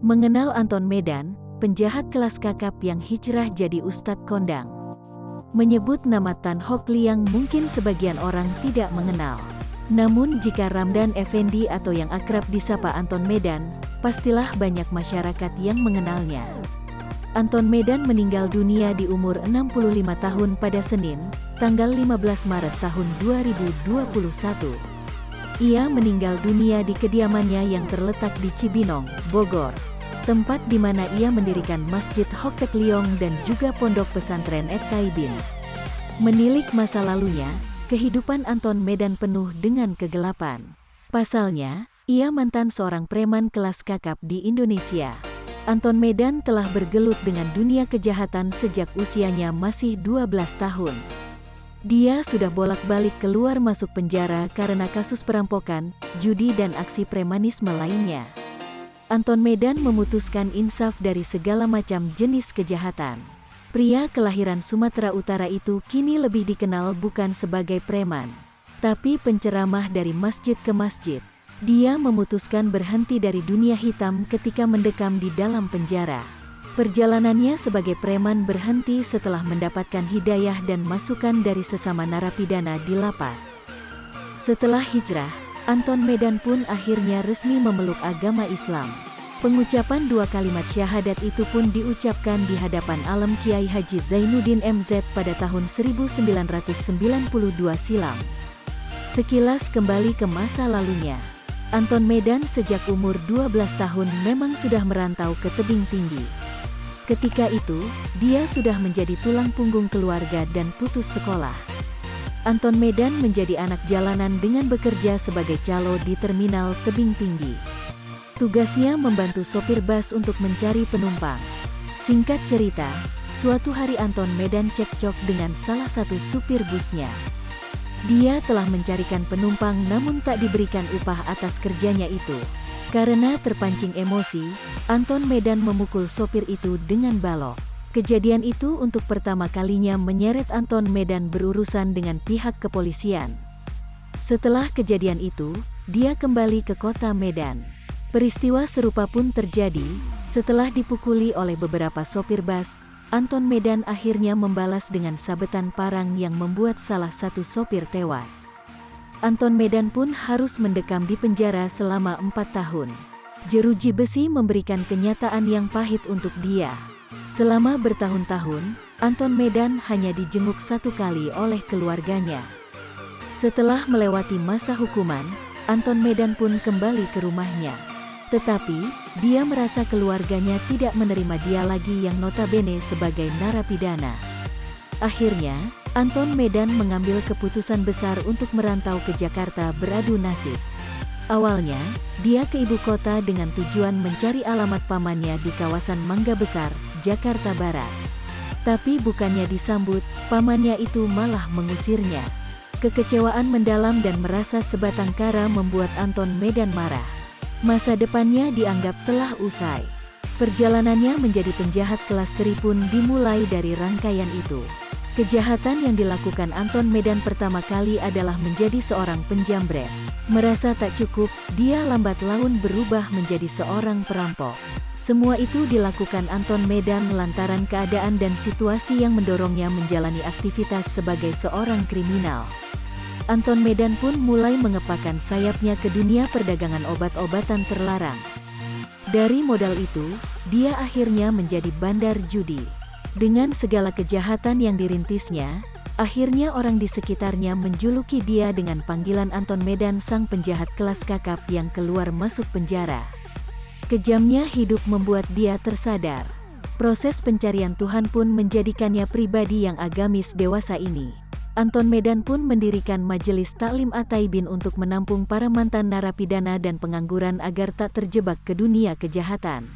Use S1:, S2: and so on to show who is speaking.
S1: Mengenal Anton Medan, penjahat kelas kakap yang hijrah jadi Ustadz Kondang. Menyebut nama Tan Hock Liang mungkin sebagian orang tidak mengenal. Namun jika Ramdan Effendi atau yang akrab disapa Anton Medan, pastilah banyak masyarakat yang mengenalnya. Anton Medan meninggal dunia di umur 65 tahun pada Senin, tanggal 15 Maret tahun 2021. Ia meninggal dunia di kediamannya yang terletak di Cibinong, Bogor, tempat di mana ia mendirikan Masjid Hock Tek Liong dan juga Pondok Pesantren Ek Taibin. Menilik masa lalunya, kehidupan Anton Medan penuh dengan kegelapan. Pasalnya, ia mantan seorang preman kelas kakap di Indonesia. Anton Medan telah bergelut dengan dunia kejahatan sejak usianya masih 12 tahun. Dia sudah bolak-balik keluar masuk penjara karena kasus perampokan, judi dan aksi premanisme lainnya. Anton Medan memutuskan insaf dari segala macam jenis kejahatan. Pria kelahiran Sumatera Utara itu kini lebih dikenal bukan sebagai preman, tapi penceramah dari masjid ke masjid. Dia memutuskan berhenti dari dunia hitam ketika mendekam di dalam penjara. Perjalanannya sebagai preman berhenti setelah mendapatkan hidayah dan masukan dari sesama narapidana di lapas. Setelah hijrah, Anton Medan pun akhirnya resmi memeluk agama Islam. Pengucapan 2 kalimat syahadat itu pun diucapkan di hadapan alam Kiai Haji Zainuddin MZ pada tahun 1992 silam. Sekilas kembali ke masa lalunya. Anton Medan sejak umur 12 tahun memang sudah merantau ke tebing tinggi. Ketika itu, dia sudah menjadi tulang punggung keluarga dan putus sekolah. Anton Medan menjadi anak jalanan dengan bekerja sebagai calo di terminal tebing tinggi. Tugasnya membantu sopir bus untuk mencari penumpang. Singkat cerita, suatu hari Anton Medan cekcok dengan salah satu supir busnya. Dia telah mencarikan penumpang namun tak diberikan upah atas kerjanya itu. Karena terpancing emosi, Anton Medan memukul sopir itu dengan balok. Kejadian itu untuk pertama kalinya menyeret Anton Medan berurusan dengan pihak kepolisian. Setelah kejadian itu, dia kembali ke kota Medan. Peristiwa serupa pun terjadi, setelah dipukuli oleh beberapa sopir bus, Anton Medan akhirnya membalas dengan sabetan parang yang membuat salah satu sopir tewas. Anton Medan pun harus mendekam di penjara selama 4 tahun. Jeruji besi memberikan kenyataan yang pahit untuk dia. Selama bertahun-tahun, Anton Medan hanya dijenguk 1 kali oleh keluarganya. Setelah melewati masa hukuman, Anton Medan pun kembali ke rumahnya. Tetapi, dia merasa keluarganya tidak menerima dia lagi yang notabene sebagai narapidana. Akhirnya, Anton Medan mengambil keputusan besar untuk merantau ke Jakarta beradu nasib. Awalnya, dia ke ibu kota dengan tujuan mencari alamat pamannya di kawasan Mangga Besar, Jakarta Barat. Tapi bukannya disambut, pamannya itu malah mengusirnya. Kekecewaan mendalam dan merasa sebatang kara membuat Anton Medan marah. Masa depannya dianggap telah usai. Perjalanannya menjadi penjahat kelas teri pun dimulai dari rangkaian itu. Kejahatan yang dilakukan Anton Medan pertama kali adalah menjadi seorang penjambret. Merasa tak cukup, dia lambat laun berubah menjadi seorang perampok. Semua itu dilakukan Anton Medan lantaran keadaan dan situasi yang mendorongnya menjalani aktivitas sebagai seorang kriminal. Anton Medan pun mulai mengepakkan sayapnya ke dunia perdagangan obat-obatan terlarang. Dari modal itu, dia akhirnya menjadi bandar judi. Dengan segala kejahatan yang dirintisnya, akhirnya orang di sekitarnya menjuluki dia dengan panggilan Anton Medan sang penjahat kelas kakap yang keluar masuk penjara. Kejamnya hidup membuat dia tersadar. Proses pencarian Tuhan pun menjadikannya pribadi yang agamis dewasa ini. Anton Medan pun mendirikan Majelis Taklim At-Taibin untuk menampung para mantan narapidana dan pengangguran agar tak terjebak ke dunia kejahatan.